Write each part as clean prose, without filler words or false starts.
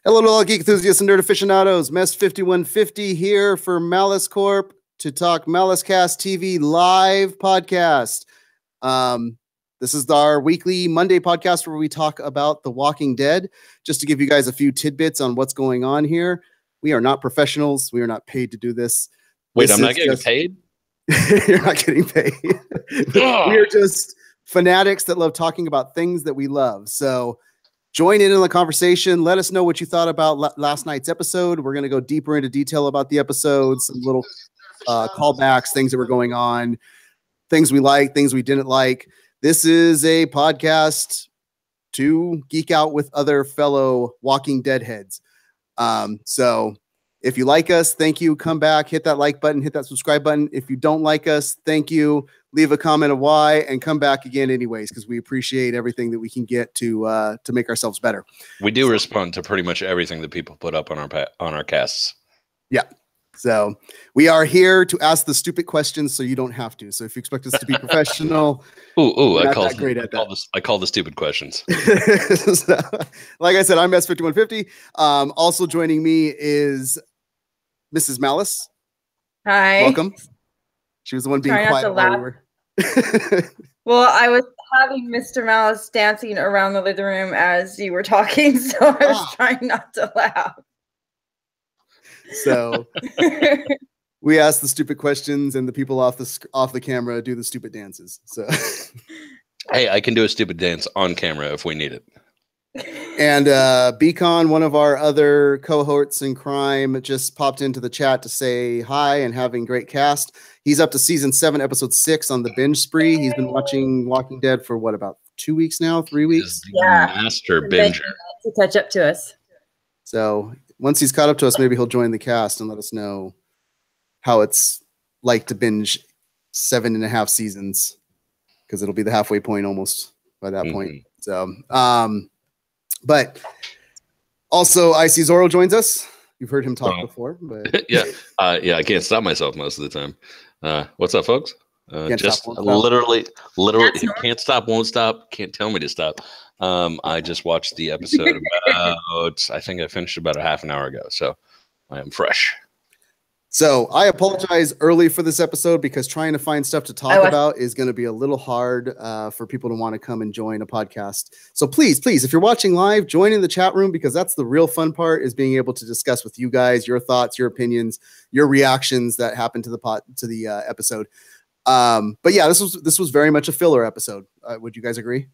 Hello to all geek enthusiasts and nerd aficionados. Mess 5150 here for Malice Corp to talk MaliceCast TV live podcast. This is our weekly Monday podcast where we talk about The Walking Dead. Just to give you guys a few tidbits on what's going on here. We are not professionals. We are not paid to do this. Wait, I'm not getting paid? You're not getting paid. We are just fanatics that love talking about things that we love. So join in on the conversation. Let us know what you thought about last night's episode. We're going to go deeper into detail about the episode, some little callbacks, things that were going on, things we liked, things we didn't like. This is a podcast to geek out with other fellow Walking Dead heads. So if you like us, thank you. Come back, hit that like button, hit that subscribe button. If you don't like us, thank you. Leave a comment of why and come back again anyways, because we appreciate everything that we can get to make ourselves better. We do respond to pretty much everything that people put up on our casts. Yeah. So we are here to ask the stupid questions so you don't have to. So if you expect us to be professional, I call the stupid questions. So, like I said, I'm S5150. Also joining me is Mrs. Malice. Hi. Welcome. She was the one being quiet while we were. Well, I was having Mr. Malice dancing around the living room as you were talking, so I was trying not to laugh. So we ask the stupid questions, and the people off the camera do the stupid dances. So hey, I can do a stupid dance on camera if we need it. And Beacon, one of our other cohorts in crime, just popped into the chat to say hi and having great cast. He's up to season 7, episode 6 on the binge spree. He's been watching Walking Dead for what, about 2 weeks now, 3 weeks? Yeah, master binger to catch up to us. So once he's caught up to us, maybe he'll join the cast and let us know how it's like to binge 7.5 seasons, because it'll be the halfway point almost by that point. So, but also IC Zorro joins us. You've heard him talk before, but yeah, I can't stop myself most of the time. What's up, folks? Just stop, literally, can't stop, won't stop, can't tell me to stop. I just watched the episode about, I think I finished about a half an hour ago, so I am fresh. So I apologize early for this episode because trying to find stuff to talk about is going to be a little hard for people to want to come and join a podcast. So please, if you're watching live, join in the chat room, because that's the real fun part, is being able to discuss with you guys your thoughts, your opinions, your reactions that happened to the episode. But yeah, this was very much a filler episode. Would you guys agree?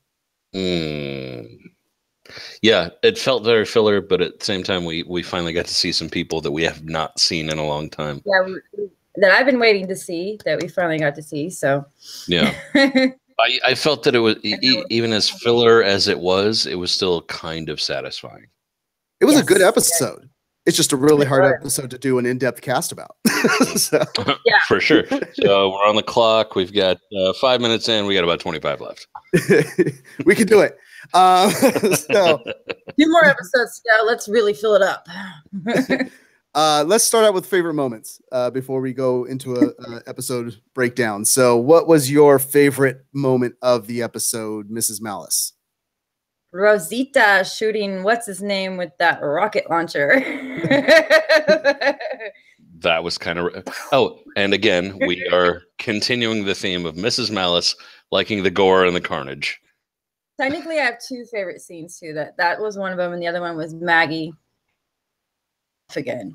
Yeah, it felt very filler, but at the same time, we finally got to see some people that we have not seen in a long time. Yeah, that I've been waiting to see, that we finally got to see. So yeah, I felt that it was even as filler as it was still kind of satisfying. It was a good episode. It's just a really hard episode to do an in-depth cast about. So. Yeah, for sure. So we're on the clock. We've got 5 minutes in. We got about 25 left. We can do it. So 2 more episodes to go. Let's really fill it up. Let's start out with favorite moments before we go into a episode breakdown. So what was your favorite moment of the episode, Mrs. Malice? Rosita shooting what's his name with that rocket launcher. That was kind of and again, we are continuing the theme of Mrs. Malice liking the gore and the carnage. Technically, I have 2 favorite scenes too. That was one of them, and the other one was Maggie again.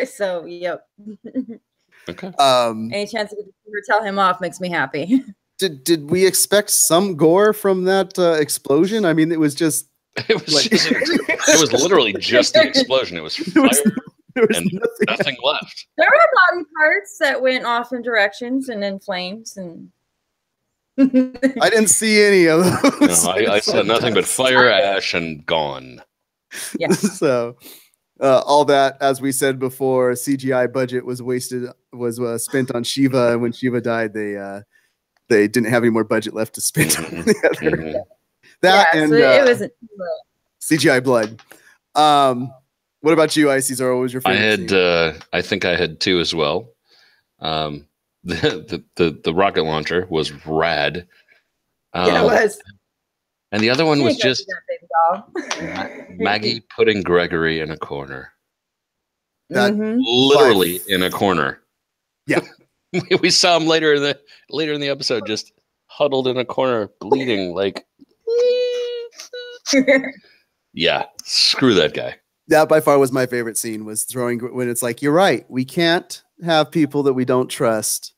So, yep. Okay. Any chance to tell him off makes me happy. Did we expect some gore from that explosion? I mean, it was just. It was literally just the explosion. It was fire and nothing left. There were body parts that went off in directions and in flames and. I didn't see any of those. No, I saw nothing but fire, ash, and gone. Yeah. So all that, as we said before, CGI budget was spent on Shiva, and when Shiva died, they didn't have any more budget left to spend on the other. That and so it wasn't CGI blood. What about you, IC Zorro? What was your favorite? I think I had 2 as well. The rocket launcher was rad. Yeah, it was. And the other one was just that Maggie putting Gregory in a corner. That Literally in a corner. Yeah. We saw him later in the episode, just huddled in a corner, bleeding like. Yeah, screw that guy. That by far was my favorite scene, was throwing when it's like, you're right, we can't have people that we don't trust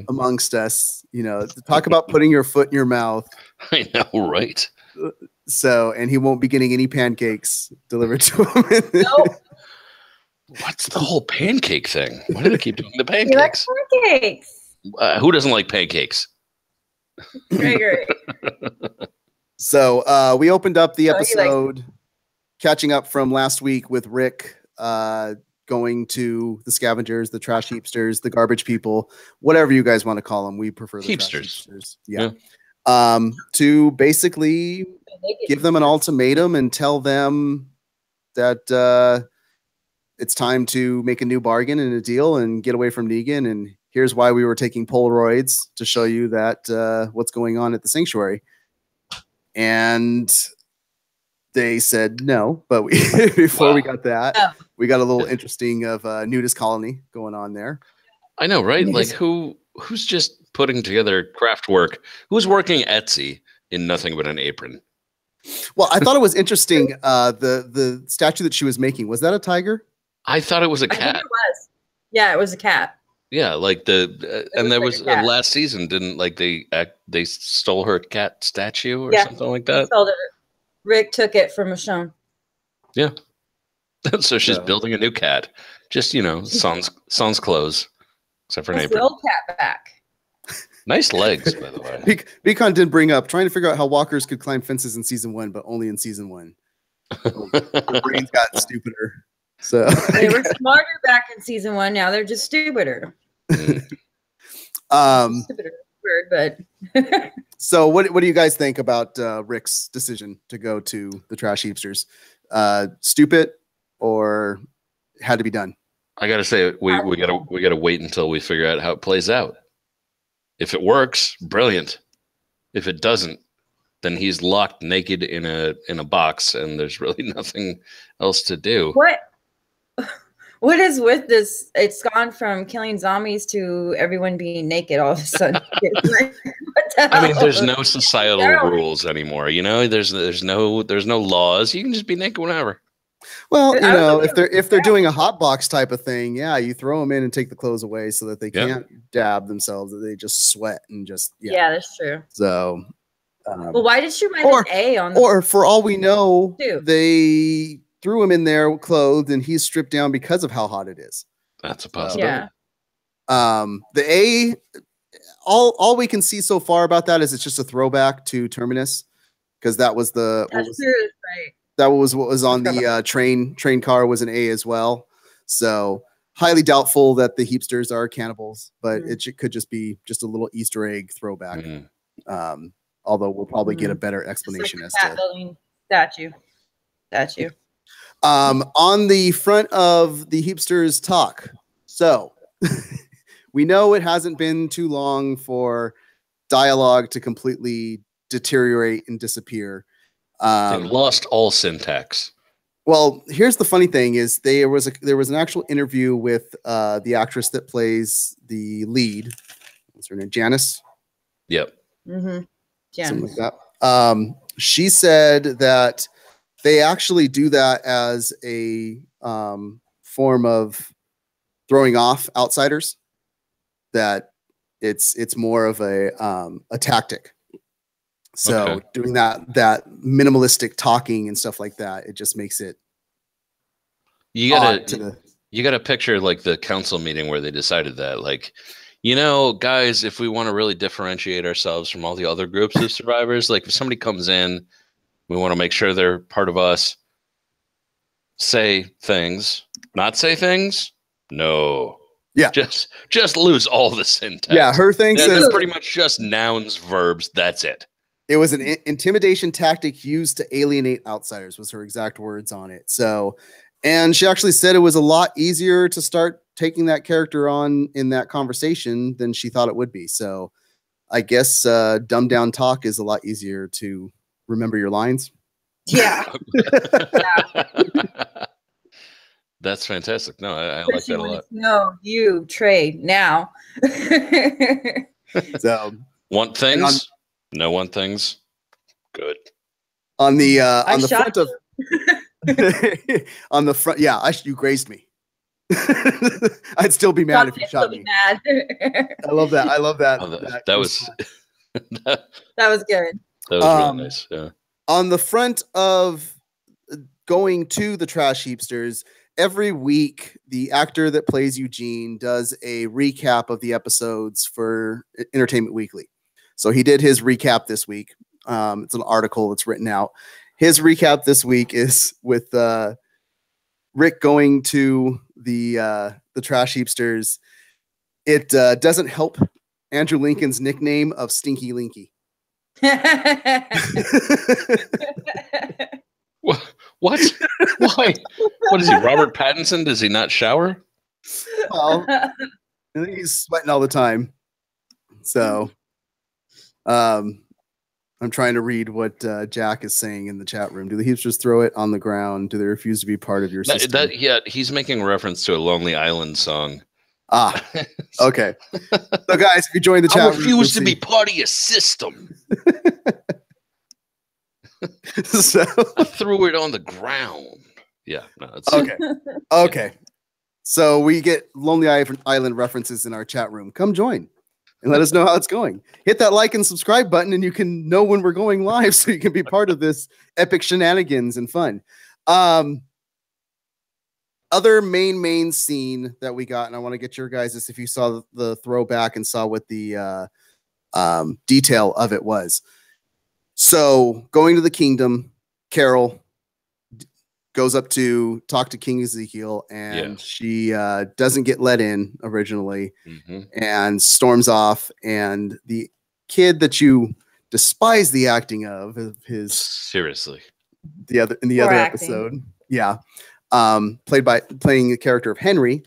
amongst us. You know, talk about putting your foot in your mouth. I know, right? So, and he won't be getting any pancakes delivered to him. Nope. What's the whole pancake thing? Why do they keep doing the He likes pancakes? pancakes. Who doesn't like pancakes? Gregory. So we opened up the episode catching up from last week with Rick going to the scavengers, the trash heapsters, the garbage people, whatever you guys want to call them. We prefer the heapsters. Trash heapsters. Yeah. To basically give them an ultimatum and tell them that it's time to make a new bargain and a deal and get away from Negan. And here's why we were taking Polaroids to show you that what's going on at the sanctuary. And they said no, but before we got that, we got a little interesting of a nudist colony going on there. I know, right? Like who's just putting together craft work? Who's working Etsy in nothing but an apron? Well, I thought it was interesting. The statue that she was making, was that a tiger? I thought it was a cat. I think it was. Yeah, it was a cat. Yeah, like and there was last season, didn't like they stole her cat statue or something like that? Sold it. Rick took it from Michonne. Yeah. So she's building a new cat. Just, sans clothes. Except for an apron. The old cat back. Nice legs, by the way. Beacon did bring up trying to figure out how walkers could climb fences in season 1, but only in season 1. Their brains got stupider. So they were smarter back in season 1. Now they're just stupider. Stupider word, but so what do you guys think about Rick's decision to go to the trash heapsters? Stupid or had to be done? I gotta say we gotta wait until we figure out how it plays out. If it works, brilliant. If it doesn't, then he's locked naked in a box and there's really nothing else to do. What is with this? It's gone from killing zombies to everyone being naked all of a sudden. I mean, there's no societal rules anymore. There's no laws. You can just be naked whenever. Well, if they're doing a hot box type of thing, you throw them in and take the clothes away so that they can't dab themselves. That they just sweat and just yeah, that's true. So, well, why did she write an A on? Or for all we know, they threw him in there clothed and he's stripped down because of how hot it is. That's a possibility. Yeah. The A, all we can see so far about that is it's just a throwback to Terminus, because that was that was what was on the train car was an A as well. So highly doubtful that the heapsters are cannibals, but it could just be just a little Easter egg throwback. Although we'll probably get a better explanation as to building statue. On the front of the heapsters talk. So we know it hasn't been too long for dialogue to completely deteriorate and disappear. They lost all syntax. Well, here's the funny thing is there was an actual interview with the actress that plays the lead. What's her name? Janice? Yep. Janice. Something like that. She said that they actually do that as a form of throwing off outsiders. That it's more of a tactic. So doing that minimalistic talking and stuff like that, it just makes it. You gotta picture like the council meeting where they decided that, like, guys, if we want to really differentiate ourselves from all the other groups of survivors, like if somebody comes in, we want to make sure they're part of us. Say things, not say things. No. Yeah. Just lose all the syntax. Yeah. Her thing says pretty much just nouns, verbs. That's it. It was an intimidation tactic used to alienate outsiders was her exact words on it. So, and she actually said it was a lot easier to start taking that character on in that conversation than she thought it would be. So I guess dumbed down talk is a lot easier to remember your lines. Yeah. That's fantastic. No, I like that a lot. No, you trade now. So want things? No want things. Good. On the front of on the front, yeah, you grazed me. I'd still be mad if you shot me. Mad. I love that. I love that. Oh, that was that was good. That was really nice. Yeah. On the front of going to the Trash Heapsters, every week the actor that plays Eugene does a recap of the episodes for Entertainment Weekly. So he did his recap this week. It's an article that's written out. His recap this week is with Rick going to the Trash Heapsters. It doesn't help Andrew Lincoln's nickname of Stinky Linky. What? Why? What is he? Robert Pattinson? Does he not shower? Well, I think he's sweating all the time. So, I'm trying to read what Jack is saying in the chat room. Do the Heapsters throw it on the ground? Do they refuse to be part of your system? Yeah, he's making reference to a Lonely Island song. Ah, okay. So, guys, if you join the chat room, I refuse to be part of your system. So I threw it on the ground. Yeah. No, it's okay. Okay. So we get Lonely Island references in our chat room. Come join and let us know how it's going. Hit that like and subscribe button, and you can know when we're going live, so you can be part of this epic shenanigans and fun. Other main scene that we got, and I want to get your guys' if you saw the throwback and saw what the detail of it was. So going to the kingdom, Carol goes up to talk to King Ezekiel, and she doesn't get let in originally, and storms off. And the kid that you despise the acting of his seriously in the other episode, playing the character of Henry,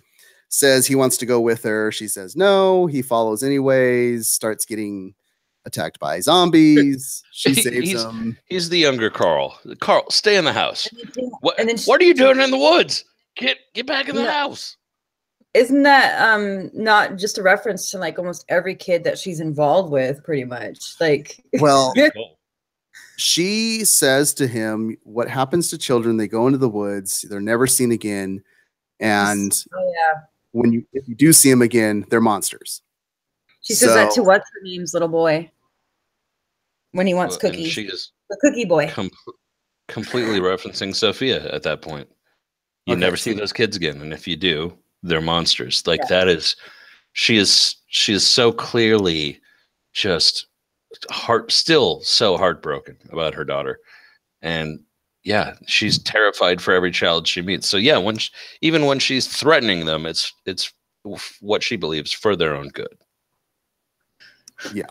says he wants to go with her. She says no. He follows anyways. Starts getting attacked by zombies. She saves him. He's the younger Carl. Carl, stay in the house. What are you doing in the woods? Get back in the house. Isn't that not just a reference to like almost every kid that she's involved with, pretty much? Like, well, she says to him, what happens to children? They go into the woods, they're never seen again. And if you do see them again, they're monsters. She says that to what's her name's little boy when he wants cookies. She is the cookie boy. Completely referencing Sophia at that point. You never see those kids again, and if you do, they're monsters. Like that is, she is so clearly just still so heartbroken about her daughter, and she's terrified for every child she meets. So even when she's threatening them, it's what she believes for their own good. Yeah.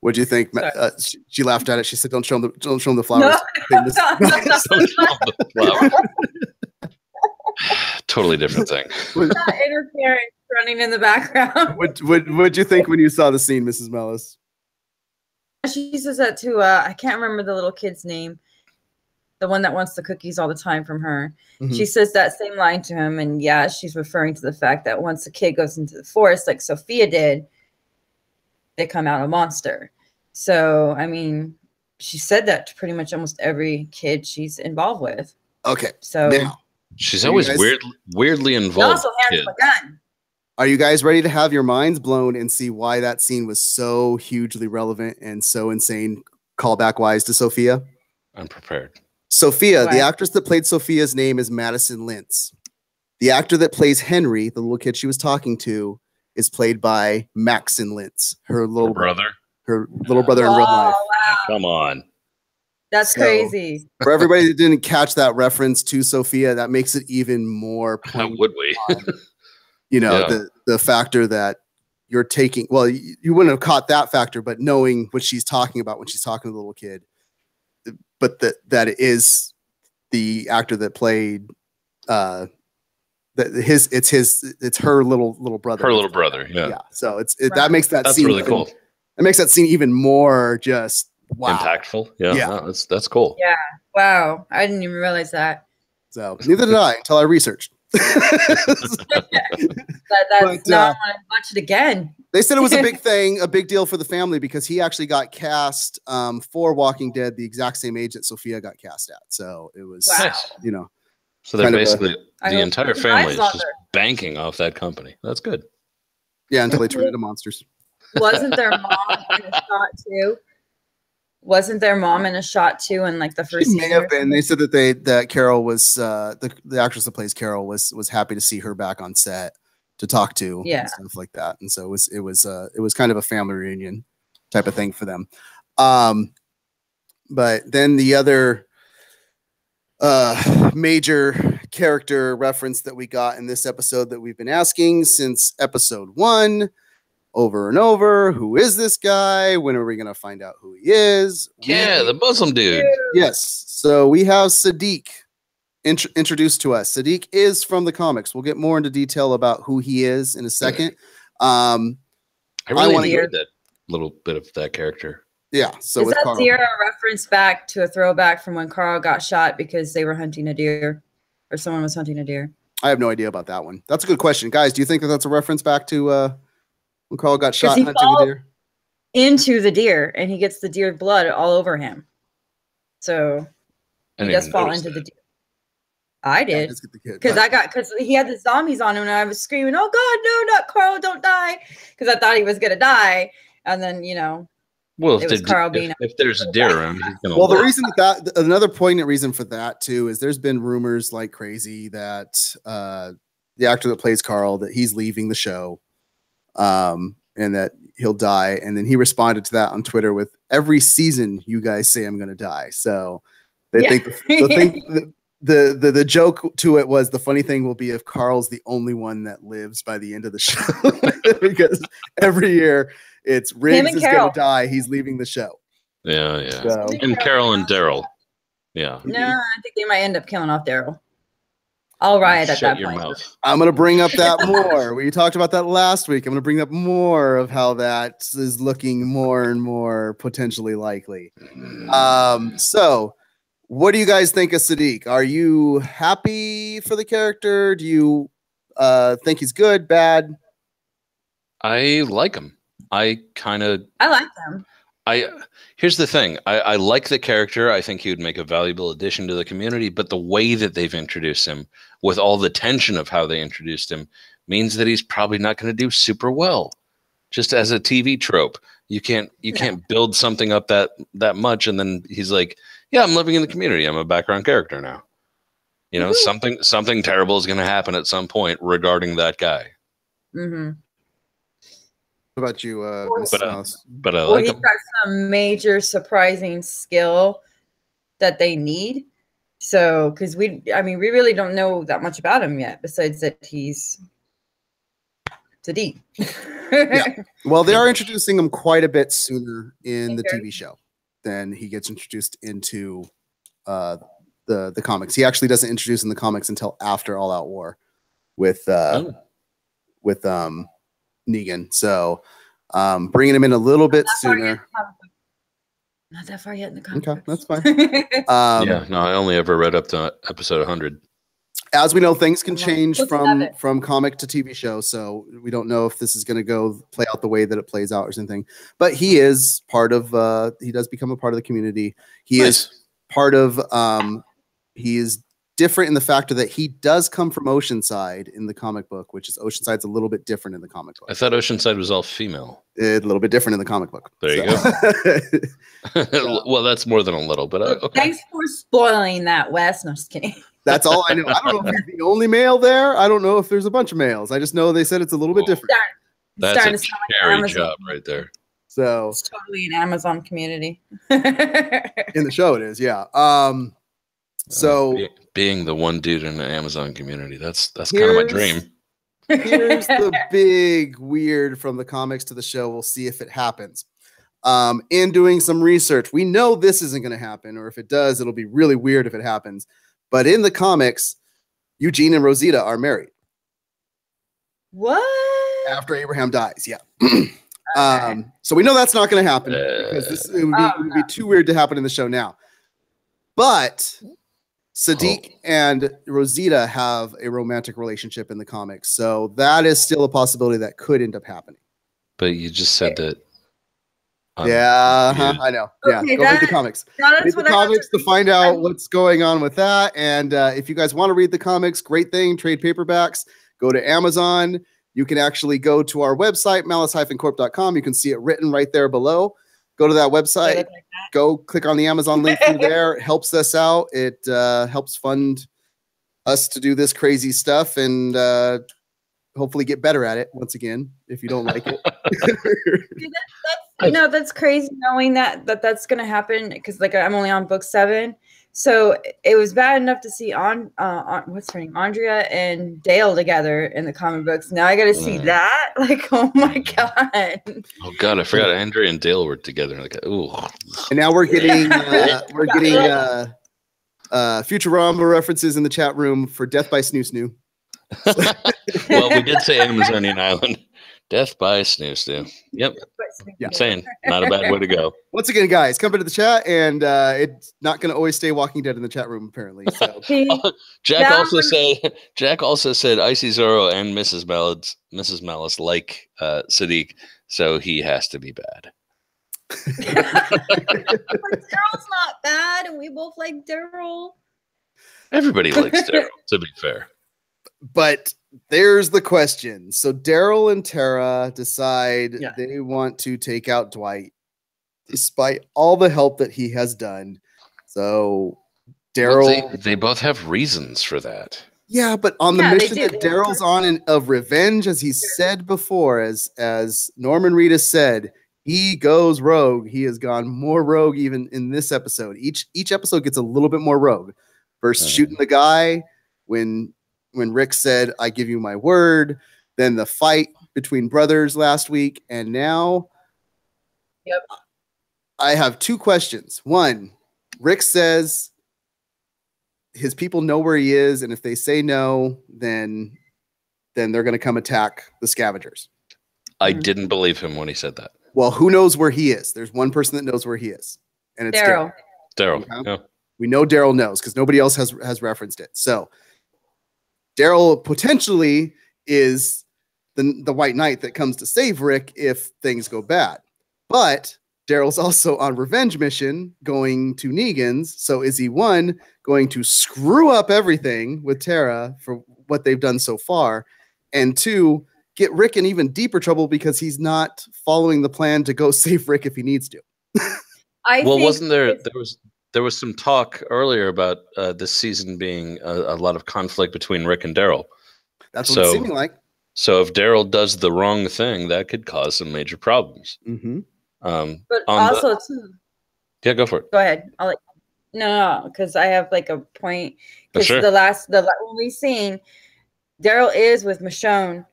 What do you think? She laughed at it. She said, "Don't show them the flowers." No. Totally different thing. Not interference running in the background. What'd you think when you saw the scene, Mrs. Malice? She says that to I can't remember the little kid's name, the one that wants the cookies all the time from her. She says that same line to him, and she's referring to the fact that once a kid goes into the forest, like Sophia did, they come out a monster. So, I mean, she said that to pretty much almost every kid she's involved with. Okay. So now, she's always weirdly involved. She also hands him a gun. Are you guys ready to have your minds blown and see why that scene was so hugely relevant and so insane callback wise to Sophia? I'm prepared. Sophia, the actress that played Sophia's name is Madison Lintz. The actor that plays Henry, the little kid she was talking to, is played by Maxon Lintz, her little brother. Her little brother in real life. Wow. Come on. That's crazy. For everybody that didn't catch that reference to Sophia, that makes it even more How would we? The factor that you're taking. Well, you wouldn't have caught that factor, but knowing what she's talking about when she's talking to the little kid, but that it is the actor that played it's her little brother. Her little brother, yeah. So that makes that That's scene really cool. It makes that scene even more just impactful. Yeah. No, that's cool. Yeah. Wow. I didn't even realize that. So neither did I until I researched. That's now I want to watch it again. They said it was a big thing, a big deal for the family because he actually got cast for Walking Dead the exact same age that Sophia got cast at. So it was, you know. So they're basically the entire family is just banking off that company. That's good. Yeah, until they turned into monsters. Wasn't their mom in a shot too? Wasn't their mom in a shot too in like the first season? May have been. They said that Carol was the actress that plays Carol was happy to see her back on set to talk to and stuff like that. And so it was kind of a family reunion type of thing for them. But then the other major character reference that we got in this episode that we've been asking since episode 1 over and over, who is this guy? When are we going to find out who he is? The Muslim dude. Yes. So we have Siddiq introduced to us. Siddiq is from the comics. We'll get more into detail about who he is in a second. I really enjoyed that little bit of that character. Yeah. So is that deer a reference back to a throwback from when Carl got shot because they were hunting a deer, or someone was hunting a deer? I have no idea about that one. That's a good question, guys. Do you think that that's a reference back to when Carl got shot hunting a deer? Into the deer, and he gets the deer blood all over him. So he does fall into the deer. I did because he had the zombies on him, and I was screaming, "Oh God, no, not Carl! Don't die!" Because I thought he was gonna die, and then well, if there's a deer around, he's gonna the reason that another poignant reason for that too is there's been rumors like crazy that the actor that plays Carl that he's leaving the show, and that he'll die, and then he responded to that on Twitter with, "Every season you guys say I'm gonna die," so they think the joke to it was the funny thing will be if Carl's the only one that lives by the end of the show because every year it's Riggs is going to die. He's leaving the show. Yeah. So. And Carol and Daryl. Yeah. No, I think they might end up killing off Daryl. I'll riot at that point. Mouth. I'm going to bring up that more. We talked about that last week. I'm going to bring up more of how that is looking more and more potentially likely. So what do you guys think of Siddiq? Are you happy for the character? Do you think he's good, bad? I like him. I like them. Here's the thing. I like the character. I think he would make a valuable addition to the community, but the way that they've introduced him with all the tension of how they introduced him means that he's probably not going to do super well. Just as a TV trope. You can't build something up that much and then he's like, "Yeah, I'm living in the community. I'm a background character now." Something terrible is going to happen at some point regarding that guy. Mm-hmm. What about you, but I like he's him. got some major surprising skill that they need. So, because we really don't know that much about him yet, besides that he's Siddiq. Yeah. Well, they are introducing him quite a bit sooner in the TV show than he gets introduced into the comics. He actually doesn't introduce in the comics until after All Out War with Negan. So bringing him in a little bit sooner. Not that far yet in the comics. Okay, that's fine. I only ever read up to episode 100. As we know, things can change from comic to TV show, so we don't know if this is going to play out the way that it plays out or something. But he is part of. He does become a part of the community. He is part of. He is different in the factor that he does come from Oceanside in the comic book, which is Oceanside's a little bit different in the comic book. I thought Oceanside was all female. A little bit different in the comic book. There you go. Well, that's more than a little, but okay. Thanks for spoiling that, Wes. No, just kidding. That's all I know. I don't know if he's the only male there. I don't know if there's a bunch of males. I just know they said it's a little bit different. That's a scary job right there. So it's totally an Amazon community. In the show, it is, yeah. So being the one dude in the Amazon community, that's kind of my dream. Here's the big weird from the comics to the show. We'll see if it happens. In doing some research, we know this isn't going to happen, or if it does, it'll be really weird if it happens. But in the comics, Eugene and Rosita are married. What? After Abraham dies, yeah. Okay. So we know that's not going to happen because it would be too weird to happen in the show now. But Siddiq and Rosita have a romantic relationship in the comics, so that is still a possibility that could end up happening. But you just said that. I know. Okay, yeah, go read the comics. Read the comics to find out what's going on with that. And if you guys want to read the comics, great thing. Trade paperbacks. Go to Amazon. You can actually go to our website, malice-corp.com. You can see it written right there below. Go to that website. Go click on the Amazon link through there. It helps us out. It helps fund us to do this crazy stuff and hopefully get better at it once again if you don't like it. That's crazy knowing that's going to happen because like I'm only on book 7. So it was bad enough to see what's her name, Andrea and Dale together in the comic books. Now I got to see that. Like, oh my god! Oh god, I forgot Andrea and Dale were together. Like, ooh. And now we're getting Futurama references in the chat room for Death by Snoo Snoo. Well, we did say Amazonian Island. Death by Snoo Snoo. Yep. Yeah. I'm saying, not a bad way to go. Once again, guys, come into the chat, and it's not going to always stay Walking Dead in the chat room, apparently. So. Jack also said Icy Zoro and Mrs. Malice like Siddiq, so he has to be bad. But Daryl's not bad, and we both like Daryl. Everybody likes Daryl, to be fair. But there's the question. So Darryl and Tara decide they want to take out Dwight despite all the help that he has done. So Darryl... They both have reasons for that. Yeah, but on the mission that Daryl's on of revenge, as he said before, as Norman Reedus said, he goes rogue. He has gone more rogue even in this episode. Each episode gets a little bit more rogue. First shooting the guy when Rick said, I give you my word, then the fight between brothers last week, and now I have 2 questions. One, Rick says his people know where he is, and if they say no, then they're going to come attack the scavengers. I didn't believe him when he said that. Well, who knows where he is? There's one person that knows where he is, and it's Daryl. Daryl. Yeah. We know Daryl knows because nobody else has referenced it. So Daryl potentially is the White Knight that comes to save Rick if things go bad. But Daryl's also on revenge mission going to Negan's. So is he, one, going to screw up everything with Tara for what they've done so far? And 2, get Rick in even deeper trouble because he's not following the plan to go save Rick if he needs to. Wasn't there was some talk earlier about this season being a lot of conflict between Rick and Daryl. That's what it's seeming like. So if Daryl does the wrong thing, that could cause some major problems. Mm-hmm. But also, yeah, go for it. Go ahead. No, because I have like a point. Because sure. when we seen Daryl is with Michonne,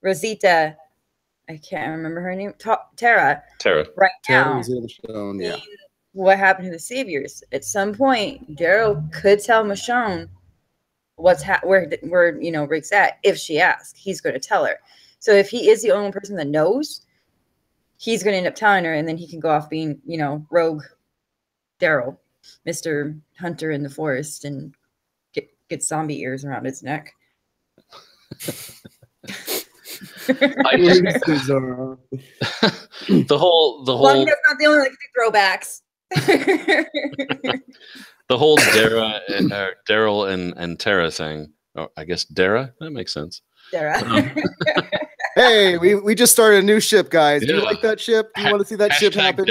Rosita, I can't remember her name, Tara. Right now. Michonne, yeah. What happened to the Saviors? At some point, Daryl could tell Michonne where Rick's at. If she asks, he's going to tell her. So if he is the only person that knows, he's going to end up telling her, and then he can go off being, rogue Daryl, Mr. Hunter in the forest, and get zombie ears around his neck. The whole. Well, that's not the only throwbacks. The whole Daryl and Tara thing. Oh, I guess Dara. That makes sense. Dara. Hey, we just started a new ship, guys. Do you like that ship? Do you want to see that ship happen?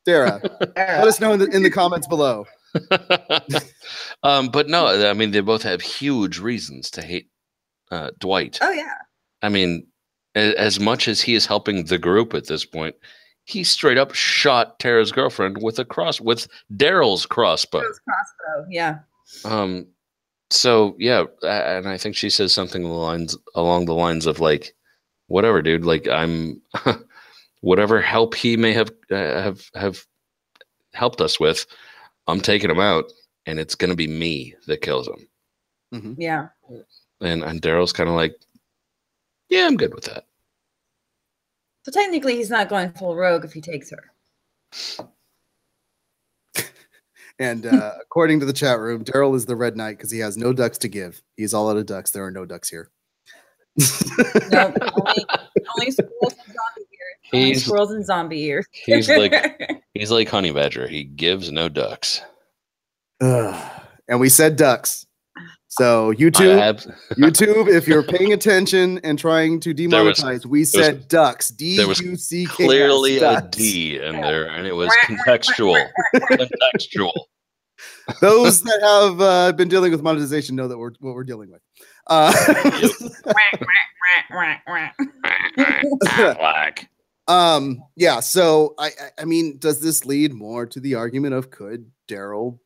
Dara. Let us know in the comments below. But no, I mean, they both have huge reasons to hate Dwight. Oh yeah. I mean, as much as he is helping the group at this point, he straight up shot Tara's girlfriend with Daryl's crossbow. Yeah. So yeah, and I think she says something along the lines of like, whatever, dude. Like I'm, whatever help he may have helped us with, I'm taking him out, and it's gonna be me that kills him. Mm-hmm. Yeah. And Daryl's kind of like, yeah, I'm good with that. So technically, he's not going full rogue if he takes her. And according to the chat room, Darryl is the Red Knight because he has no ducks to give. He's all out of ducks. There are no ducks here. Nope, only squirrels and zombie ears. Only squirrels and zombie ears. He's like Honey Badger. He gives no ducks. And we said ducks. So YouTube, if you're paying attention and trying to demonetize, we said ducks. There was D-U-C-K-S, clearly ducks. a D in there, and it was contextual. Contextual. Those that have been dealing with monetization know that what we're dealing with. Yeah. So I mean, does this lead more to the argument of could Darryl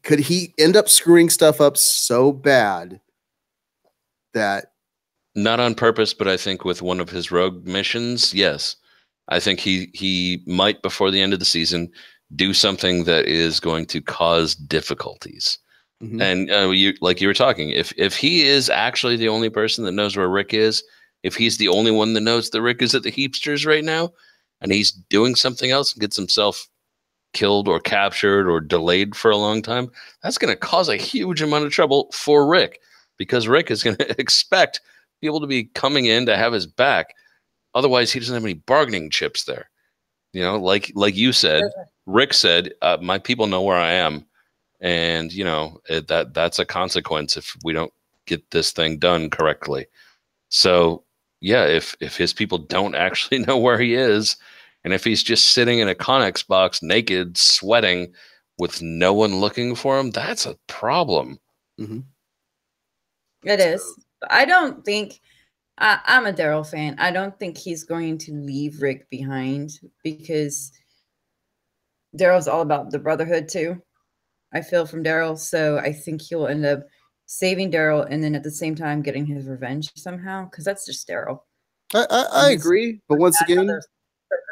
could he end up screwing stuff up so bad that not on purpose, but I think with one of his rogue missions, yes, I think he might before the end of the season do something that is going to cause difficulties. Mm-hmm. And you were talking, if he is actually the only person that knows where Rick is, if he's the only one that knows that Rick is at the Heapsters right now, and he's doing something else and gets himself killed or captured or delayed for a long time, that's going to cause a huge amount of trouble for Rick, because Rick is going to expect people to be coming in to have his back. Otherwise, he doesn't have any bargaining chips there. You know, like you said, Rick said, my people know where I am. And, you know, that's a consequence if we don't get this thing done correctly. So, yeah, if his people don't actually know where he is, and if he's just sitting in a Connex box naked, sweating, with no one looking for him, that's a problem. Mm-hmm. It is. I don't think... I'm a Darryl fan. I don't think he's going to leave Rick behind, because Darryl's all about the brotherhood too. I feel from Darryl, so I think he'll end up saving Darryl and then at the same time getting his revenge somehow, because that's just Darryl. I agree, but once again,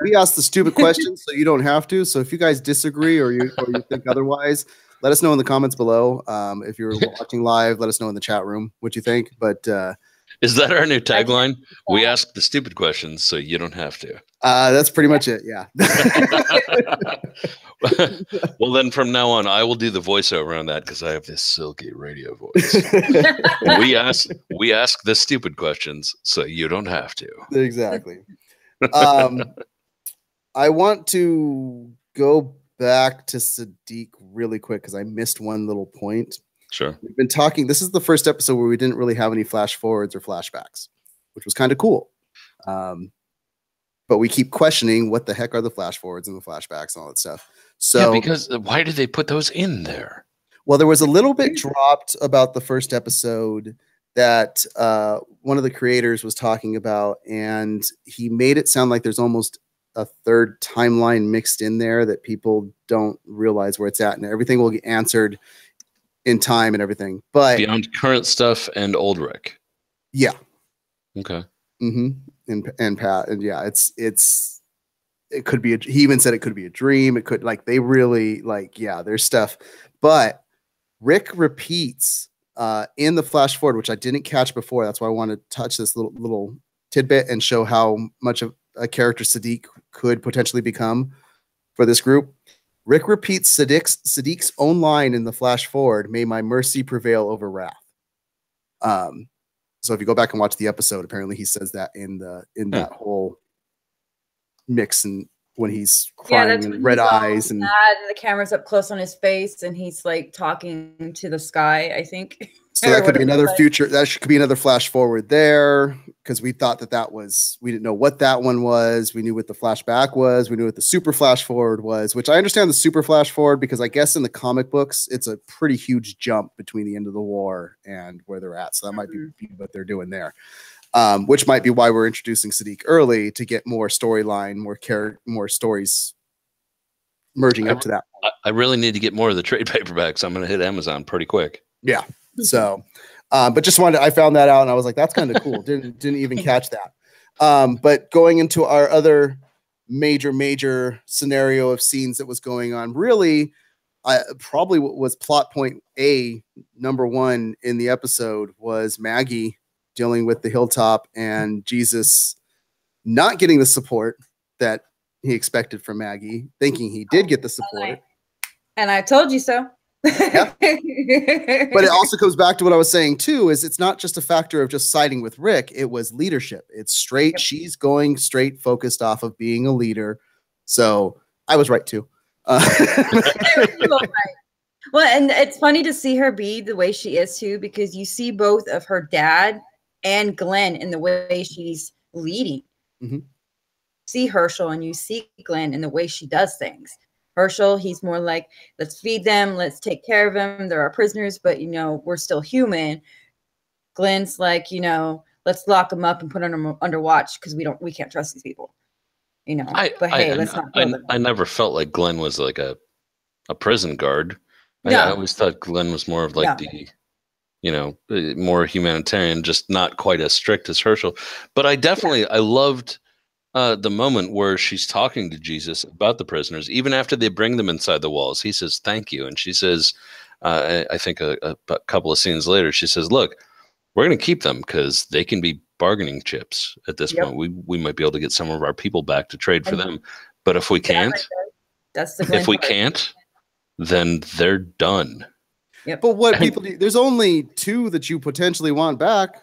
we asked the stupid questions, so you don't have to. So if you guys disagree or you think otherwise, let us know in the comments below. If you're watching live, let us know in the chat room what you think. But is that our new tagline? We ask the stupid questions, so you don't have to. That's pretty much it. Yeah. Well, then from now on, I will do the voiceover on that, because I have this silky radio voice. we ask the stupid questions, so you don't have to. Exactly. I want to go back to Siddiq really quick, because I missed one little point. Sure. We've been talking. This is the first episode where we didn't really have any flash forwards or flashbacks, which was kind of cool. But we keep questioning what the heck are the flash forwards and the flashbacks and all that stuff. So, yeah, because why did they put those in there? Well, there was a little bit dropped about the first episode that one of the creators was talking about, and he made it sound like there's almost a third timeline mixed in there that people don't realize where it's at, and everything will get answered in time and everything. But beyond current stuff and old Rick. Yeah. Okay. Mm-hmm. And Pat, and yeah, it could be he even said it could be a dream. It could, like, they really, like, yeah, there's stuff. But Rick repeats in the flash forward, which I didn't catch before. That's why I want to touch this little tidbit and show how much of a character Siddiq could potentially become for this group. Rick repeats Siddiq's own line in the flash forward, "May my mercy prevail over wrath." So if you go back and watch the episode, apparently he says that in that whole mix, and when he's crying and red eyes and the camera's up close on his face and he's like talking to the sky, I think. So that could be another future. That could be another flash forward there, because we thought that was, we didn't know what that one was. We knew what the flashback was. We knew what the super flash forward was, which I understand the super flash forward, because I guess in the comic books, it's a pretty huge jump between the end of the war and where they're at. So that might be what they're doing there, which might be why we're introducing Siddiq early, to get more storyline, more stories merging up to that. I really need to get more of the trade paperbacks. I'm going to hit Amazon pretty quick. Yeah. So, but just I found that out and I was like, that's kind of cool. Didn't even catch that. But going into our other major scenario of scenes that was going on, really, probably what was plot point number one in the episode was Maggie dealing with the hilltop and Jesus not getting the support that he expected from Maggie, thinking he did get the support. And I told you so. Yeah. But it also comes back to what I was saying too, is it's not just a factor of just siding with Rick. It was leadership. It's straight. Yep. She's going straight focused off of being a leader. So I was right too. Well, and it's funny to see her be the way she is too, because you see both of her dad and Glenn in the way she's leading. Mm-hmm. See Herschel and you see Glenn in the way she does things. Herschel, he's more like, let's feed them, let's take care of them. They're our prisoners, but we're still human. Glenn's like, let's lock them up and put them under watch because we can't trust these people. Let's not kill them. I never felt like Glenn was like a prison guard. No. I always thought Glenn was more of like the more humanitarian, just not quite as strict as Herschel. But I loved the moment where she's talking to Jesus about the prisoners, even after they bring them inside the walls. He says, thank you. And she says, I think a couple of scenes later, she says, look, we're going to keep them because they can be bargaining chips at this point. We might be able to get some of our people back to trade for them. But if we can't, then they're done. Yep. But what people do, there's only two that you potentially want back.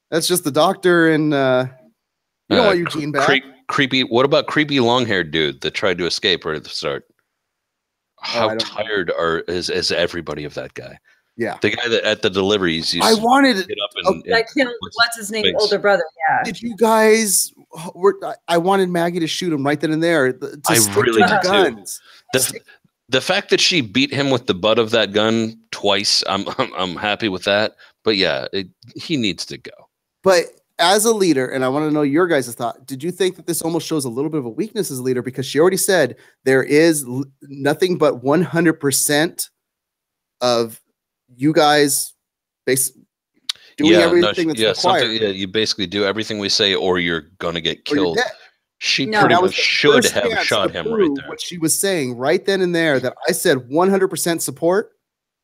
That's just the doctor and you don't want Eugene back. Creepy. What about creepy long-haired dude that tried to escape right at the start? How tired is everybody of that guy? Yeah, the guy that at the deliveries. I wanted to get up and like him. What's his name? Older brother. Yeah. Did you guys? I wanted Maggie to shoot him right then and there. I really did guns. The fact that she beat him with the butt of that gun twice, I'm happy with that. But yeah, he needs to go. But as a leader, and I want to know your guys' thought, did you think that this almost shows a little bit of a weakness as a leader? Because she already said there is nothing but 100% of you guys doing everything that's required. You basically do everything we say or you're going to get killed. She pretty much should have shot him right there. What she was saying right then and there, that I said 100% support.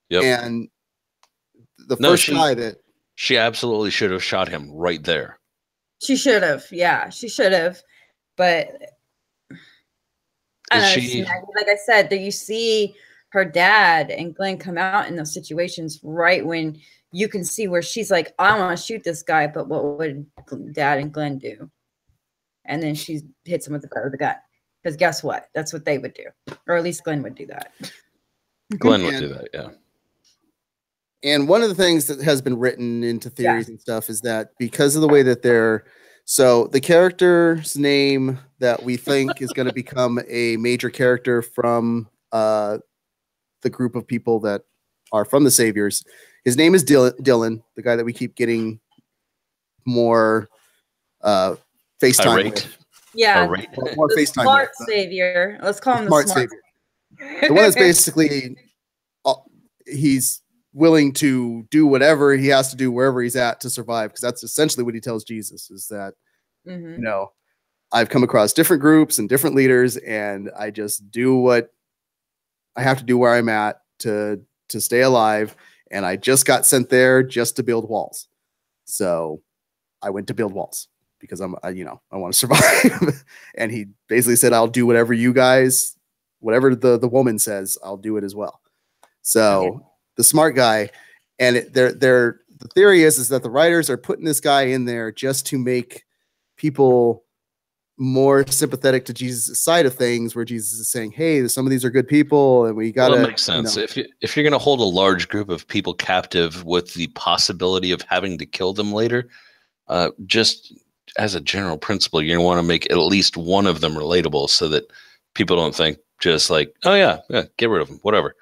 Yep. And the first guy that she absolutely should have shot him right there. She should have. Yeah, she should have. But I don't know, like I said, that you see her dad and Glenn come out in those situations right when you can see where she's like, I want to shoot this guy, but what would dad and Glenn do? And then she hits him with the butt of the gun. Because guess what? That's what they would do. Or at least Glenn would do that. Glenn would do that, yeah. And one of the things that has been written into theories and stuff is that because of the way that so the character's name that we think is going to become a major character from the group of people that are from the Saviors, his name is Dylan, the guy that we keep getting more FaceTime with. Yeah, more FaceTime smart with. Savior. Let's call him the smart Savior. The one that's basically he's willing to do whatever he has to do wherever he's at to survive, because that's essentially what he tells Jesus is that I've come across different groups and different leaders, and I just do what I have to do where I'm at to stay alive, and I just got sent there just to build walls. So I went to build walls because I want to survive. And he basically said, I'll do whatever you guys, whatever the woman says, I'll do it as well. So the smart guy, and the theory is that the writers are putting this guy in there just to make people more sympathetic to Jesus' side of things, where Jesus is saying, hey, some of these are good people and we got to. Well, that makes sense. If you're going to hold a large group of people captive with the possibility of having to kill them later, just as a general principle, you're going to want to make at least one of them relatable so that people don't think just like, oh yeah, get rid of them, whatever.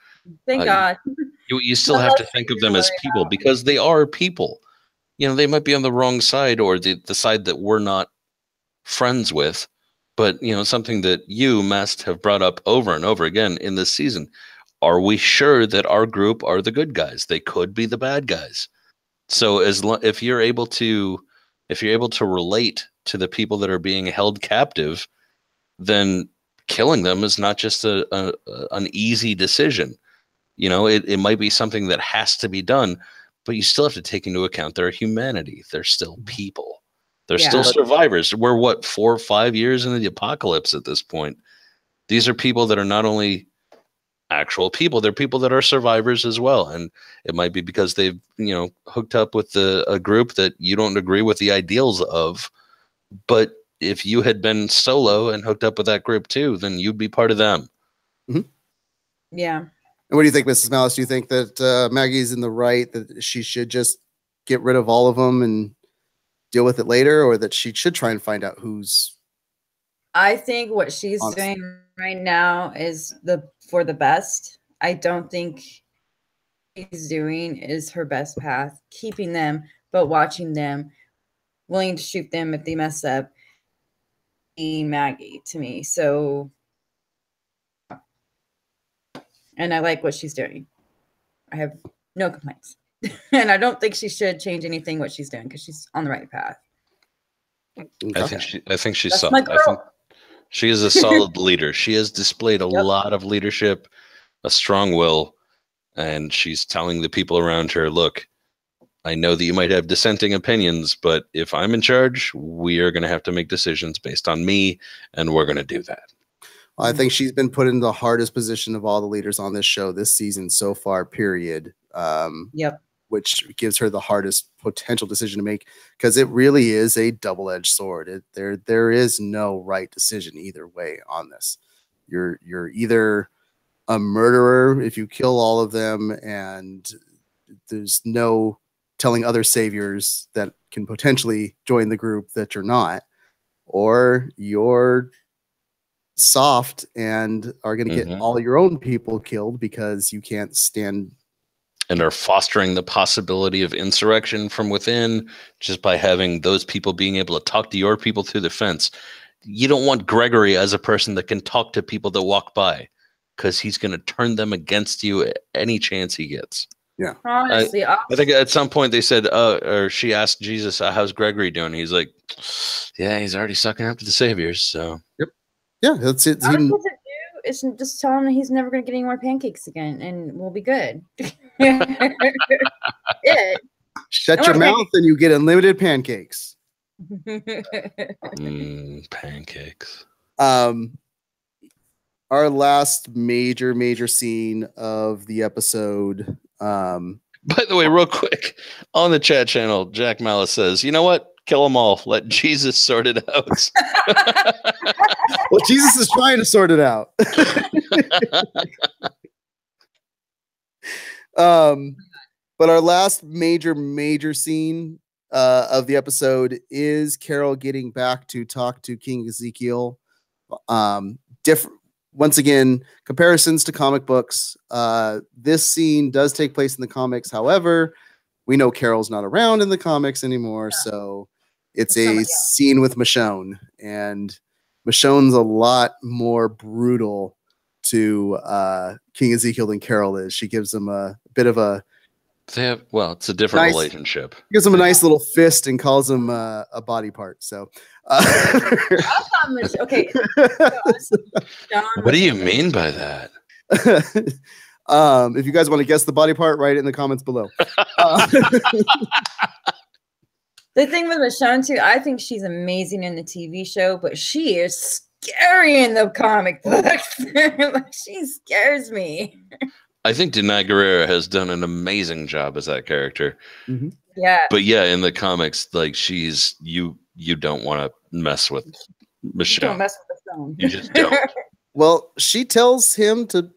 Thank God. You still have to think of them as people, because they are people. They might be on the wrong side or the side that we're not friends with, but something that you must have brought up over and over again in this season. Are we sure that our group are the good guys? They could be the bad guys. So if you're able to relate to the people that are being held captive, then killing them is not just an easy decision. It might be something that has to be done, but you still have to take into account their humanity. They're still people. They're still survivors. We're what, 4 or 5 years into the apocalypse at this point. These are people that are not only actual people, they're people that are survivors as well. And it might be because they've, hooked up with a group that you don't agree with the ideals of. But if you had been solo and hooked up with that group too, then you'd be part of them. Mm-hmm. Yeah. And what do you think, Mrs. Malice? Do you think that Maggie's in the right, that she should just get rid of all of them and deal with it later, or that she should try and find out who's... I think what she's doing right now is for the best. I don't think she's doing is her best path, keeping them, but watching them, willing to shoot them if they mess up. Maggie to me. So, and I like what she's doing. I have no complaints. And I don't think she should change anything what she's doing, because she's on the right path. I think she's solid. I think she is a solid leader. She has displayed a lot of leadership, a strong will, and she's telling the people around her, look, I know that you might have dissenting opinions, but if I'm in charge, we are going to have to make decisions based on me, and we're going to do that. Well, I think she's been put in the hardest position of all the leaders on this show this season so far, period. Which gives her the hardest potential decision to make, because it really is a double-edged sword. There is no right decision either way on this. You're either a murderer if you kill all of them, and there's no telling other saviors that can potentially join the group that you're not, or you're soft and are going to get all your own people killed because you can't stand and are fostering the possibility of insurrection from within just by having those people being able to talk to your people through the fence. You don't want Gregory as a person that can talk to people that walk by, because he's going to turn them against you any chance he gets. Yeah. Honestly, I think at some point they said, or she asked Jesus, how's Gregory doing? He's like, yeah, he's already sucking up to the saviors. So, yep. Yeah, that's it. It's just tell him he's never going to get any more pancakes again, and we'll be good. Shut your mouth and you get unlimited pancakes. Pancakes. Our last major scene of the episode. By the way, real quick, on the chat channel, Jack Malice says, you know what? Kill them all. Let Jesus sort it out. Well, Jesus is trying to sort it out. But our last major scene of the episode is Carol getting back to talk to King Ezekiel. Once again, comparisons to comic books. This scene does take place in the comics. However, we know Carol's not around in the comics anymore, so it's a scene with Michonne, and Michonne's a lot more brutal to King Ezekiel than Carol is. She gives him a bit of a... it's a different relationship. Gives him a nice little fist and calls him a body part. So, okay. What do you mean by that? If you guys want to guess the body part, write it in the comments below. The thing with Michonne too, I think she's amazing in the TV show, but she is scary in the comic books. She scares me. I think Denai Guerrero has done an amazing job as that character. Mm-hmm. Yeah. But yeah, in the comics, like she's you don't want to mess with Michonne. Don't mess with Michonne. You just don't. Well, she tells him to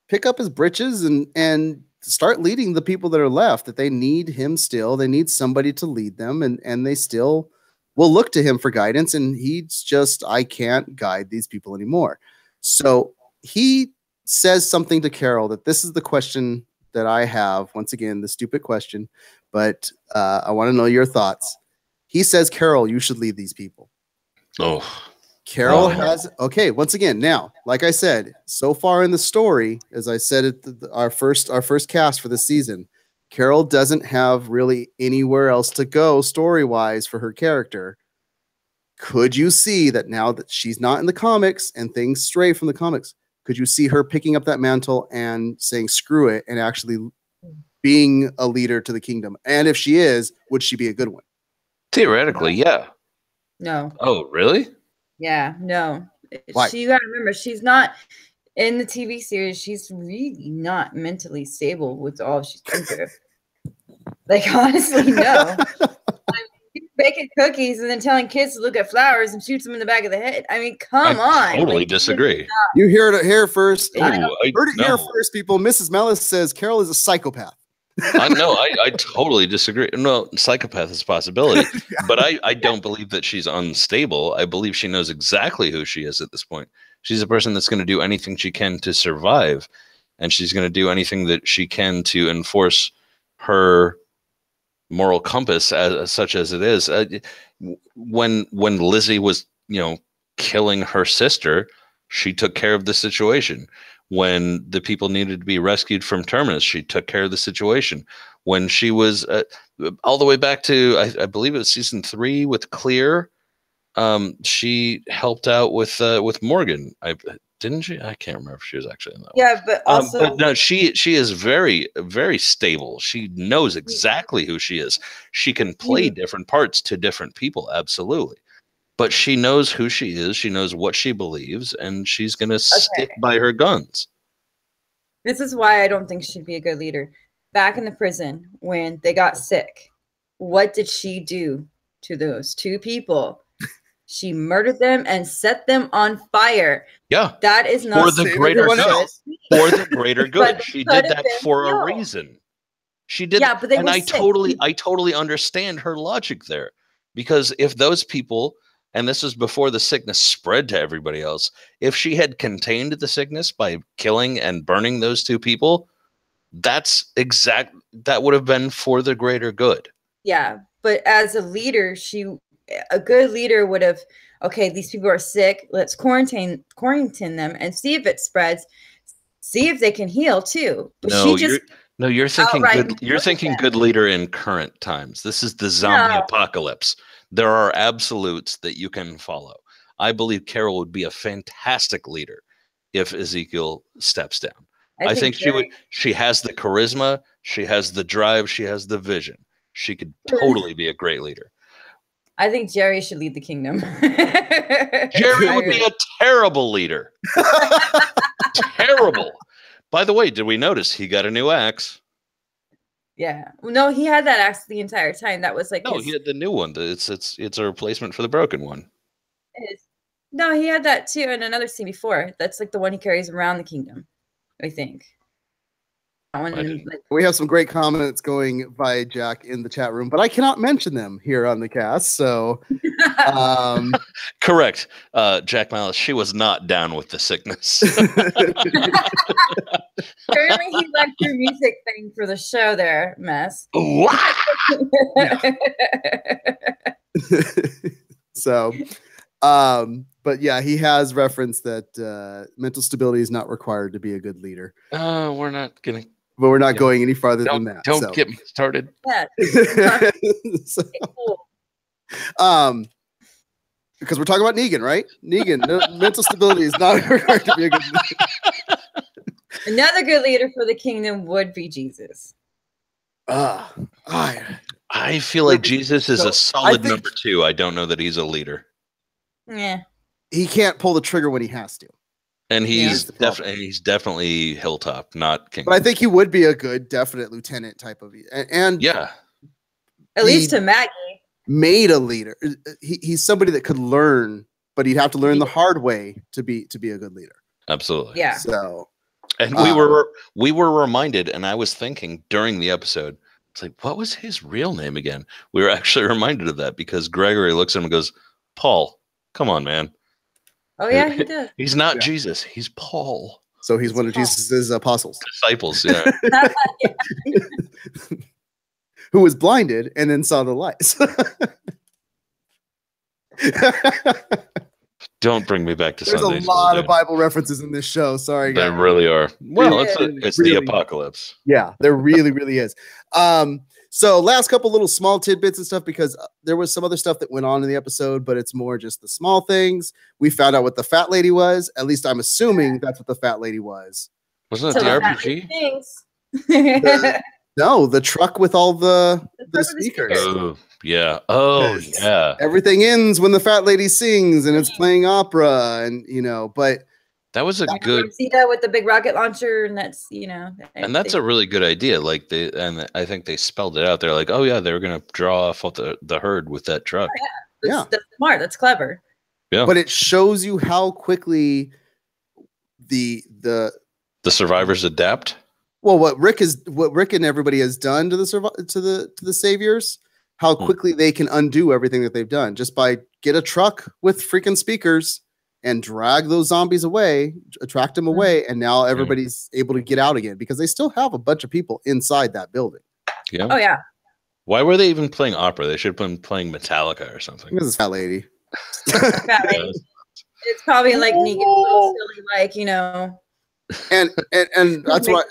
pick up his britches and start leading the people that are left, that they need him still. They need somebody to lead them, and they still will look to him for guidance. And he's just, I can't guide these people anymore. So he says something to Carol that this is the question that I have. Once again, the stupid question, but I want to know your thoughts. He says, Carol, you should lead these people. Oh, Carol has, okay, once again, now, like I said, so far in the story, as I said at our first cast for this season, Carol doesn't have really anywhere else to go story-wise for her character. Could you see that now that she's not in the comics and things stray from the comics, could you see her picking up that mantle and saying, screw it, and actually being a leader to the kingdom? And if she is, would she be a good one? Theoretically, yeah. No. Oh, really? Yeah, no. Why? You gotta remember, she's not in the TV series. She's really not mentally stable with all she's been through. Like, honestly, no. She's baking cookies and then telling kids to look at flowers and shoots them in the back of the head. I mean, come on. I totally disagree. You heard it here first. Ooh, Heard it here first, people. Mrs. Malice says Carol is a psychopath. I totally disagree. No, psychopath is a possibility, but I don't believe that she's unstable. I believe she knows exactly who she is at this point. She's a person that's going to do anything she can to survive, and she's going to do anything that she can to enforce her moral compass, as such as it is. When Lizzie was, killing her sister, she took care of the situation. When the people needed to be rescued from Terminus, she took care of the situation. When she was all the way back to, I believe it was season 3 with Clear, she helped out with Morgan. Didn't she? I can't remember if she was actually in that. Yeah, but also, but no, she is very, very stable. She knows exactly who she is. She can play different parts to different people, absolutely. But she knows who she is. She knows what she believes, and she's going to stick by her guns. This is why I don't think she'd be a good leader. Back in the prison, when they got sick, what did she do to those 2 people? She murdered them and set them on fire. Yeah. That is not for the greater good. For the greater good. She did that for a reason. She did. Yeah, but they were I sick. totally understand her logic there. Because if those people, and this was before the sickness spread to everybody else, if she had contained the sickness by killing and burning those 2 people, that would have been for the greater good. Yeah, but as a leader, a good leader would have, okay, these people are sick. Let's quarantine them and see if it spreads. See if they can heal too. But you're thinking good. You're thinking good leader in current times. This is the zombie apocalypse. There are absolutes that you can follow. I believe Carol would be a fantastic leader if Ezekiel steps down. I think she would. She has the charisma. She has the drive. She has the vision. She could totally be a great leader. I think Jerry should lead the kingdom. Jerry would be a terrible leader. Terrible. By the way, did we notice he got a new axe? Yeah. No, he had that axe the entire time. That was like he had the new one. It's a replacement for the broken one. No, he had that too in another scene before. That's like the one he carries around the kingdom, I think. We have some great comments going by Jack in the chat room, but I cannot mention them here on the cast. So, correct, Jack Malice. She was not down with the sickness. Apparently, he liked your music thing for the show. There, mess. So, but yeah, he has referenced that mental stability is not required to be a good leader. We're not gonna. But we're not going any farther than that. Don't get me started. Yeah. Because we're talking about Negan, right? Negan, mental stability is not required to be a good leader. Another good leader for the kingdom would be Jesus. I feel like Jesus is a solid number 2. I don't know that he's a leader. Yeah. He can't pull the trigger when he has to. And he's definitely Hilltop, not King. But I think he would be a good, definite lieutenant type of. And at least to Maggie. Made a leader. He's somebody that could learn, but he'd have to learn the hard way to be a good leader. Absolutely. Yeah. So, and we were reminded, and I was thinking during the episode, it's like, what was his real name again? We were actually reminded of that because Gregory looks at him and goes, "Paul, come on, man." Oh yeah, he did. He's not Jesus. He's Paul. So he's one of Jesus's apostles, disciples. Yeah. Who was blinded and then saw the lights. Don't bring me back to There's Sunday. There's a lot of Bible references in this show. Sorry, guys. There really are. Well, it's really, the apocalypse. Yeah, there really is. So last couple little small tidbits and stuff, because there was some other stuff that went on in the episode, but it's more just the small things. We found out what the fat lady was. At least I'm assuming that's what the fat lady was. Wasn't it the RPG? Things. No, the truck with all the speakers. Oh, yeah. Oh, yeah. Everything ends when the fat lady sings and it's playing opera, and but that was a good. See that with the big rocket launcher, and that's and that's a really good idea. Like I think they spelled it out. They're like, oh yeah, they were gonna draw off the herd with that truck. Oh, yeah, that's smart. That's clever. Yeah, but it shows you how quickly the survivors adapt. Well, what Rick and everybody has done to the saviors, how quickly they can undo everything that they've done just by get a truck with freaking speakers and drag those zombies away, attract them away, and now everybody's able to get out again because they still have a bunch of people inside that building. Yeah. Oh yeah. Why were they even playing opera? They should have been playing Metallica or something. This is fat lady. Fat lady. It's probably like Negan, silly, like And that's why.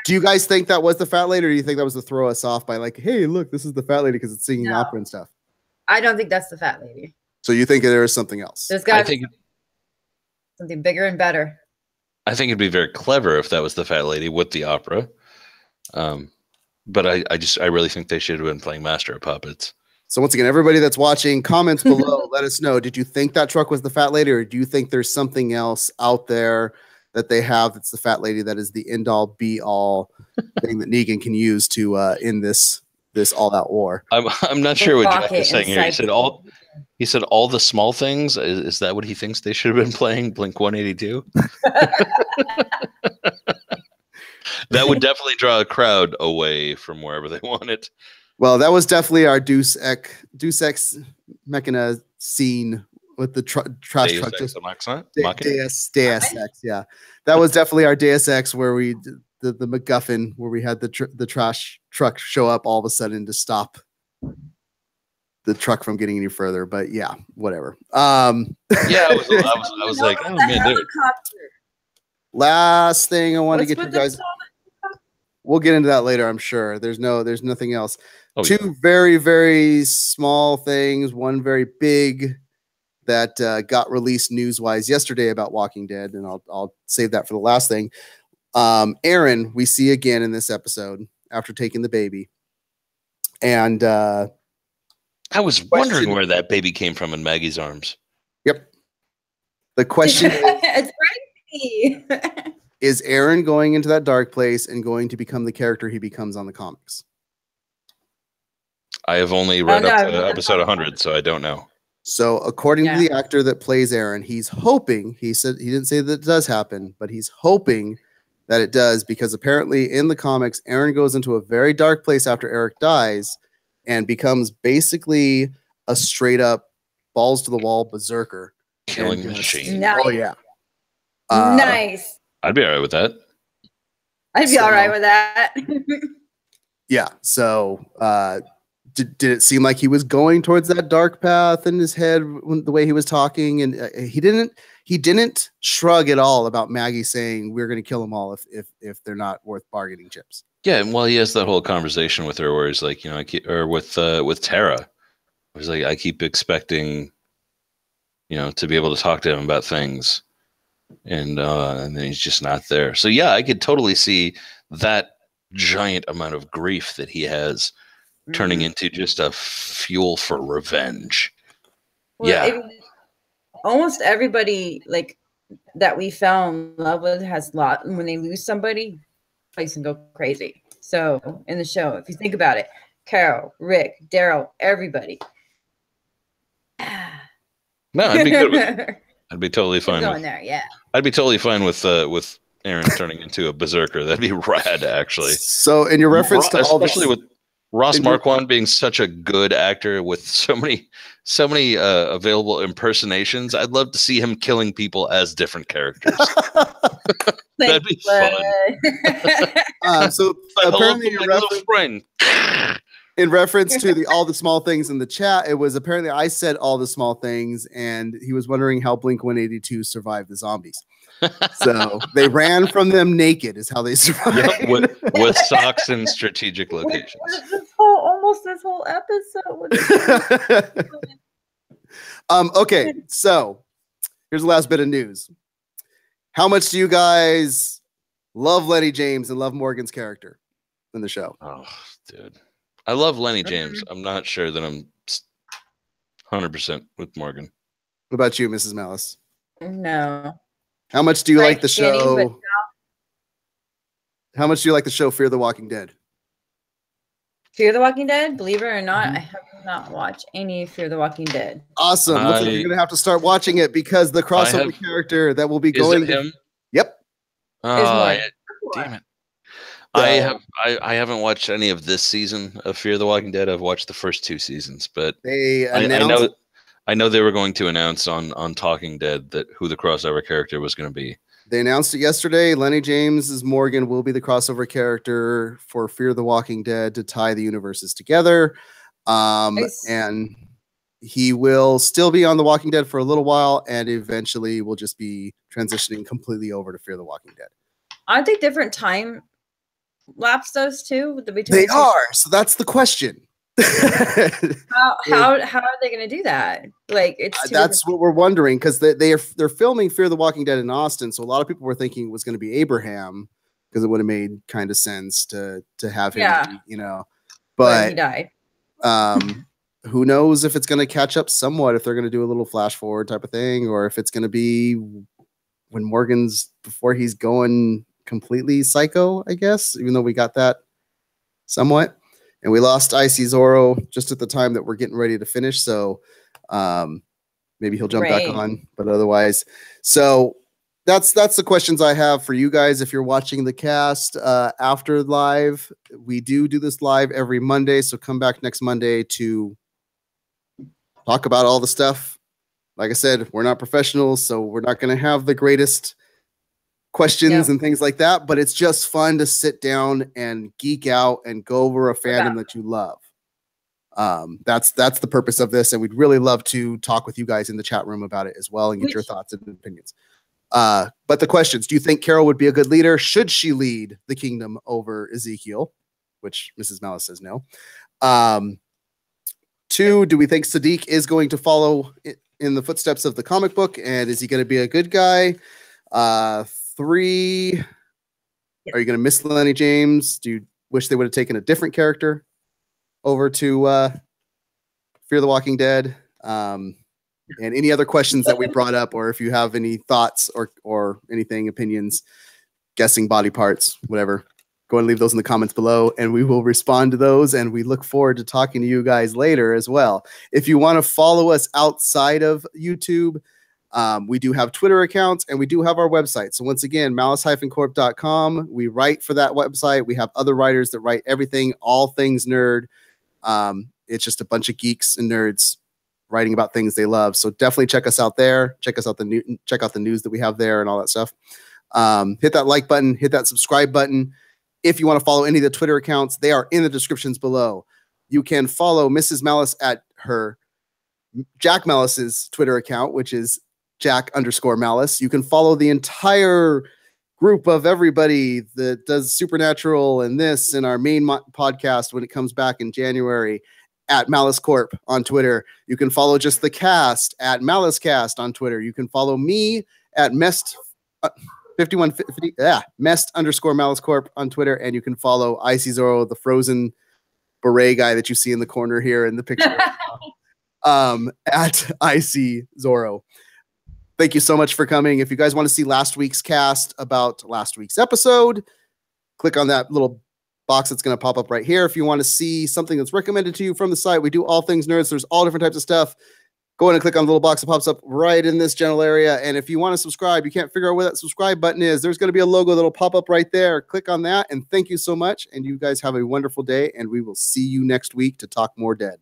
Do you guys think that was the fat lady, or do you think that was to throw us off by like, hey, look, this is the fat lady because it's singing opera and stuff? I don't think that's the fat lady. So you think there is something else? There's got something bigger and better. I think it'd be very clever if that was the fat lady with the opera. But I really think they should have been playing Master of Puppets. So once again, everybody that's watching, comments below, let us know. Did you think that truck was the fat lady, or do you think there's something else out there that they have that's the fat lady that is the end all be all thing that Negan can use to end this all out war? I'm not sure what Jack is saying here. He said all the small things. Is that what he thinks they should have been playing? Blink 182. That would definitely draw a crowd away from wherever they want it. Well, that was definitely our Deus Ex Machina scene with the trash truck. Deus Ex, yeah. That was definitely our Deus Ex where we the MacGuffin where we had the trash truck show up all of a sudden to stop the truck from getting any further. But yeah, whatever. Yeah, I was like, oh man, dude. Last thing I want to get to you guys. We'll get into that later, I'm sure. There's nothing else. Oh, Two very, very small things. One very big that got released news-wise yesterday about Walking Dead, and I'll save that for the last thing. Aaron, we see again in this episode after taking the baby, and I was wondering where that baby came from in Maggie's arms. Yep. The question it's crazy. Is Aaron going into that dark place and going to become the character he becomes on the comics? I have only read up to episode 100, so I don't know. So according to the actor that plays Aaron, he's hoping, he said, he didn't say that it does happen, but he's hoping that it does, because apparently in the comics, Aaron goes into a very dark place after Eric dies and becomes basically a straight up balls to the wall berserker. Killing machine. Nice. Oh yeah. Nice. I'd be all right with that. I'd be all right with that. Yeah. So did it seem like he was going towards that dark path in his head the way he was talking? And he didn't shrug at all about Maggie saying we're going to kill them all if they're not worth bargaining chips. Yeah, and well, he has that whole conversation with her where he's like, with Tara, he's like, I keep expecting, to be able to talk to him about things, and then he's just not there. So yeah, I could totally see that giant amount of grief that he has turning into just a fuel for revenge. Well, almost everybody like that we fell in love with has when they lose somebody, place and go crazy. So in the show, if you think about it, Carol, Rick, Darryl, everybody. No, I'd be good with it. I'd be totally fine going there. Yeah, I'd be totally fine with Aaron turning into a berserker. That'd be rad, actually. So in your reference to all especially with Ross Marquand being such a good actor with so many available impersonations, I'd love to see him killing people as different characters. That'd be fun. So apparently, in reference to all the small things in the chat, it was apparently I said all the small things, and he was wondering how Blink 182 survived the zombies. So they ran from them naked, is how they survived. Yep, with socks in strategic locations. This whole episode. Okay, so here's the last bit of news. How much do you guys love Letty James and love Morgan's character? in the show. Oh, dude. I love Lenny James. I'm not sure that I'm 100% with Morgan. What about you, Mrs. Malice? No. How much do you like the show? But How much do you like the show Fear the Walking Dead? Fear the Walking Dead? Believe it or not, I have not watched any Fear the Walking Dead. Awesome. Looks like you're going to have to start watching it because the crossover character that will be going. Is it him? Yep. Damn it. I haven't watched any of this season of Fear the Walking Dead. I've watched the first 2 seasons, but I know they were going to announce on Talking Dead that who the crossover character was going to be. They announced it yesterday. Lenny James as Morgan will be the crossover character for Fear the Walking Dead to tie the universes together. Nice. And he will still be on The Walking Dead for a little while and eventually will just be transitioning completely over to Fear the Walking Dead. Aren't they different time lapse those two? They are. So that's the question. how are they going to do that? Like that's what we're wondering because they're filming Fear the Walking Dead in Austin, so a lot of people were thinking it was going to be Abraham because it would have made kind of sense to have him, but he died. Who knows if it's going to catch up somewhat, if they're going to do a little flash forward type of thing, or if it's going to be when Morgan's before he's going completely psycho, I guess, even though we got that somewhat. And we lost Icy Zorro just at the time that we're getting ready to finish. So maybe he'll jump back on, but otherwise. So that's the questions I have for you guys. If you're watching the cast after live, we do this live every Monday. So come back next Monday to talk about all the stuff. Like I said, we're not professionals, so we're not going to have the greatest questions and things like that, but it's just fun to sit down and geek out and go over a fandom that you love. That's the purpose of this, and we'd really love to talk with you guys in the chat room about it as well and get your thoughts and opinions. But the questions: do you think Carol would be a good leader? Should she lead the kingdom over Ezekiel? Which Mrs. Malice says no. 2, do we think Siddiq is going to follow in the footsteps of the comic book, and is he going to be a good guy? 3, are you going to miss Lenny James? Do you wish they would have taken a different character over to Fear the Walking Dead? And any other questions that we brought up, or if you have any thoughts or anything, opinions, guessing body parts, whatever, go and leave those in the comments below, and we will respond to those. And we look forward to talking to you guys later as well. If you want to follow us outside of YouTube, we do have Twitter accounts and we do have our website. So once again, malice-corp.com. We write for that website. We have other writers that write everything, all things nerd. It's just a bunch of geeks and nerds writing about things they love. So definitely check us out there. Check out the news that we have there and all that stuff. Hit that like button, hit that subscribe button. If you want to follow any of the Twitter accounts, they are in the descriptions below. You can follow Mrs. Malice at her Jack Malice's Twitter account, which is Jack_Malice. You can follow the entire group of everybody that does Supernatural and this and our main podcast when it comes back in January at Malice Corp on Twitter. You can follow just the cast at MaliceCast on Twitter. You can follow me at Mest 5150 Mest_Malice Corp on Twitter, and you can follow Icy Zorro, the frozen beret guy that you see in the corner here in the picture at Icy Zorro. Thank you so much for coming. If you guys want to see last week's cast about last week's episode, click on that little box that's going to pop up right here. If you want to see something that's recommended to you from the site, we do all things nerds. There's all different types of stuff. Go in and click on the little box that pops up right in this general area. And if you want to subscribe, you can't figure out where that subscribe button is, there's going to be a logo that'll pop up right there. Click on that. And thank you so much. And you guys have a wonderful day. And we will see you next week to talk more dead.